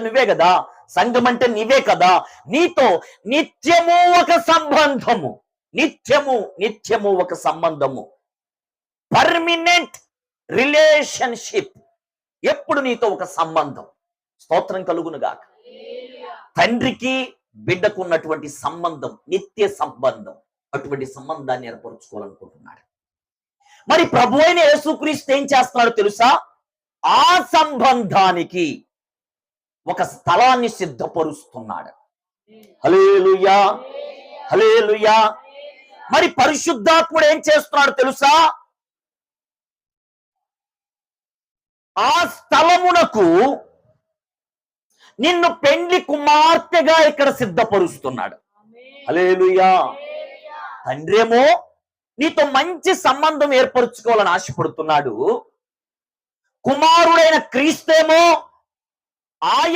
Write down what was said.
నువ్వే కదా, సంఘం అంటే నీవే కదా. నీతో నిత్యము ఒక సంబంధము, నిత్యము ఒక సంబంధము, పర్మినెంట్ రిలేషన్షిప్. ఎప్పుడు నీతో ఒక సంబంధం. స్తోత్రం కలుగును గాక. తండ్రికి బిడ్డకు ఉన్నటువంటి సంబంధం నిత్య సంబంధం. అటువంటి సంబంధాన్ని ఏర్పరచుకోవాలనుకుంటున్నాడు. మరి ప్రభు అయిన యేసుక్రీస్తు ఏం చేస్తున్నాడో తెలుసా? ఆ సంబంధానికి ఒక స్థలాన్ని సిద్ధపరుస్తున్నాడు. హల్లెలూయా, హల్లెలూయా. మరి పరిశుద్ధాత్ముడు ఏం చేస్తున్నాడు తెలుసా? ఆ స్థలమునకు నిన్ను పెండ్లి కుమార్తెగా ఇక్కడ సిద్ధపరుస్తున్నాడు. హల్లెలూయా. తండ్రేమో నీతో మంచి సంబంధం ఏర్పరచుకోవాలని ఆశపడుతున్నాడు. కుమారుడైన క్రీస్తేమో ఆయన